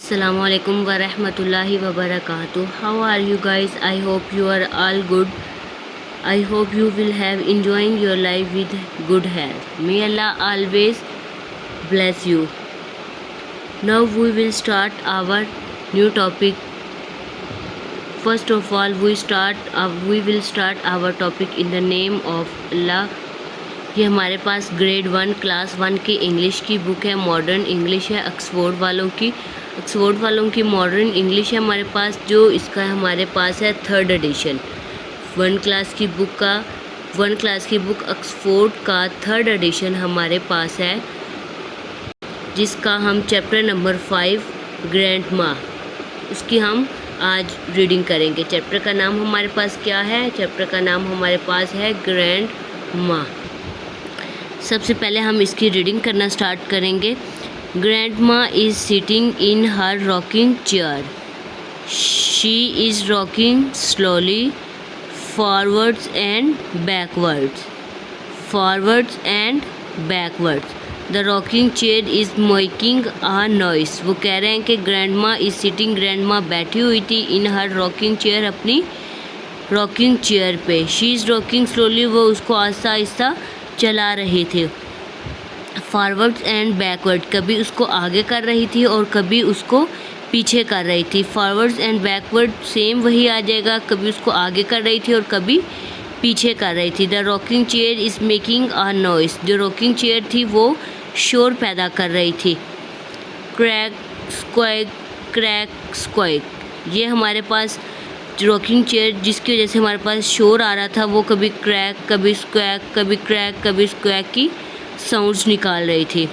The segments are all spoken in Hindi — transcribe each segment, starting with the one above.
Assalamu alaikum wa rahmatullahi wa barakatuh. How are you guys? I hope you are all good. I hope you will have enjoying your life with good health. May Allah always bless you. Now we will start our new topic. First of all, we will start our topic in the name of Allah. ये हमारे पास ग्रेड 1 क्लास 1 की इंग्लिश की बुक है, मॉडर्न इंग्लिश है, ऑक्सफोर्ड वालों की मॉडर्न इंग्लिश है हमारे पास, जो इसका हमारे पास है 3rd एडिशन। 1 क्लास की बुक ऑक्सफोर्ड का 3rd एडिशन हमारे पास है, जिसका हम चैप्टर नंबर 5 ग्रैंड माँ, उसकी हम आज रीडिंग करेंगे। चैप्टर का नाम हमारे पास क्या है? चैप्टर का नाम हमारे पास है ग्रैंड माँ। सबसे पहले हम इसकी रीडिंग करना स्टार्ट करेंगे। ग्रैंड माँ is sitting in her rocking chair. She is rocking slowly forwards and backwards. The rocking chair is making a noise. वो कह रहे हैं कि ग्रैंड माँ इज़ सिटिंग, ग्रैंड माँ बैठी हुई थी, इन हर रॉकिंग चेयर, अपनी रॉकिंग चेयर पे। शी इज़ रॉकिंग स्लोली, वो उसको आहिस्ता आहिस्ता चला रहे थे। फॉरवर्ड्स एंड बैकवर्ड, कभी उसको आगे कर रही थी और कभी उसको पीछे कर रही थी। फॉरवर्ड्स एंड बैकवर्ड सेम वही आ जाएगा, कभी उसको आगे कर रही थी और कभी पीछे कर रही थी। The rocking chair is making a noise, जो रॉकिंग चेयर थी वो शोर पैदा कर रही थी। क्रैक स्क्वैक, ये हमारे पास रॉकिंग चेयर जिसकी वजह से हमारे पास शोर आ रहा था, वो कभी क्रैक, कभी स्क्वैक, कभी क्रैक, कभी स्क्वैक की साउंड्स निकाल रही थी।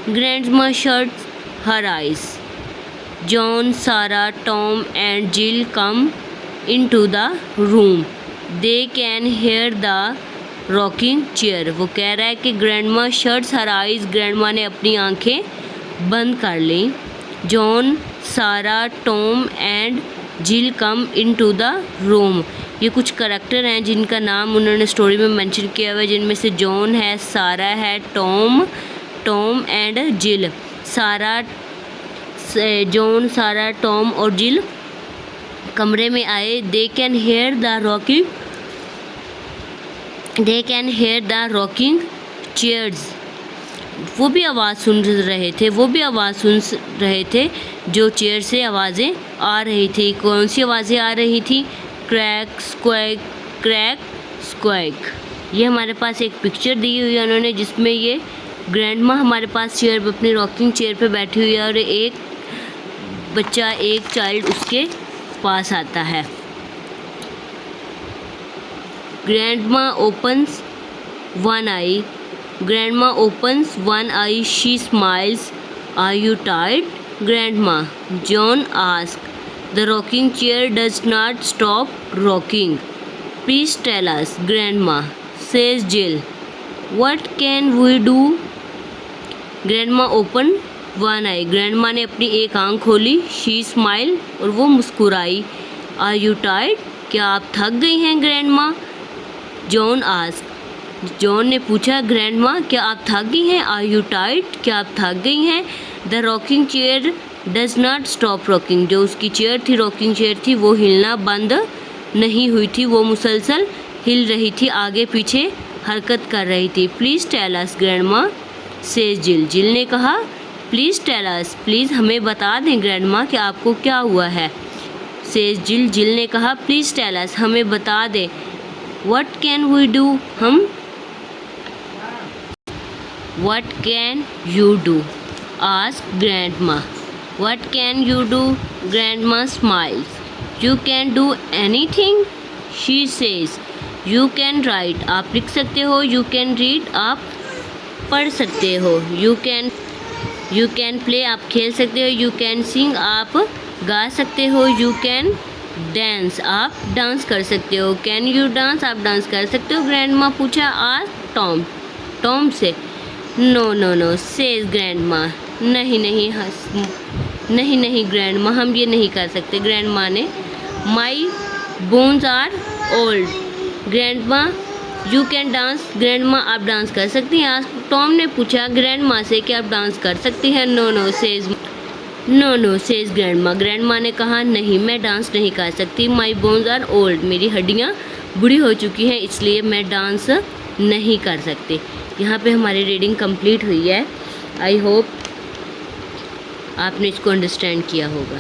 Grandma shut her eyes. John, Sara, Tom and Jill come into the room. They can hear the rocking chair. वो कह रहा है कि grandma shuts her eyes, grandma ने अपनी आंखें बंद कर ली। John, Sara, Tom and Jill come into the room. ये कुछ करैक्टर हैं जिनका नाम उन्होंने स्टोरी में मेंशन किया हुआ है, जिनमें से जॉन है, सारा है, टॉम एंड जिल। जॉन, सारा, टॉम और जिल कमरे में आए। दे can hear the rocking chairs. वो भी आवाज़ सुन रहे थे जो चेयर से आवाज़ें आ रही थी। कौन सी आवाज़ें आ रही थी? क्रैक स्क्वैक। ये हमारे पास एक पिक्चर दी हुई है उन्होंने, जिसमें ये ग्रैंडमा हमारे पास चेयर पे, अपनी रॉकिंग चेयर पे बैठी हुई है और एक चाइल्ड उसके पास आता है। Grandma opens one eye, she smiles. Are you tired, grandma? John asked. The rocking chair does not stop rocking. Please tell us, Grandma, says Jill. What can we do? Grandma opened one eye. Grandma ने अपनी एक आंख खोली। She smiled, और वो मुस्कुराई। Are you tired? क्या आप थक गई हैं, Grandma? John asked. जॉन ने पूछा, ग्रैंडमा क्या आप थक गई हैं? Are you tired? क्या आप थक गई हैं? The rocking chair does not stop rocking. जो उसकी चेयर थी, रॉकिंग चेयर थी, वो हिलना बंद नहीं हुई थी, वो मुसलसल हिल रही थी, आगे पीछे हरकत कर रही थी। Please tell us, grandma, says Jill. Jill ने कहा, प्लीज़ टेल अस, प्लीज़ हमें बता दें ग्रैंडमा कि आपको क्या हुआ है। Says Jill. जिल ने कहा, प्लीज़ टेल अस, हमें बता दें। What can we do, what can you do, asked grandma. What can you do? Grandma smiles. You can do anything, she says. You can write. आप लिख सकते हो। You can read. आप पढ़ सकते हो। You can play. आप खेल सकते हो। You can sing. आप गा सकते हो। You can dance. आप डांस कर सकते हो। Can you dance? आप डांस कर सकते हो। ग्रैंडमा पूछा, asked Tom. टॉम से। No, says grandma. नहीं ग्रैंडमा, हम ये नहीं कर सकते। ग्रैंडमा ने। My bones are old, grandma you can dance, grandma आप डांस कर सकती हैं। आज टॉम ने पूछा ग्रैंडमा से कि आप डांस कर सकती हैं। No says no no says grandma, grandma ने कहा नहीं मैं डांस नहीं कर सकती। माई बोन्स आर ओल्ड, मेरी हड्डियाँ बूढ़ी हो चुकी हैं इसलिए मैं डांस नहीं कर सकती। यहाँ पे हमारी रीडिंग कंप्लीट हुई है। आई होप आपने इसको अंडरस्टैंड किया होगा।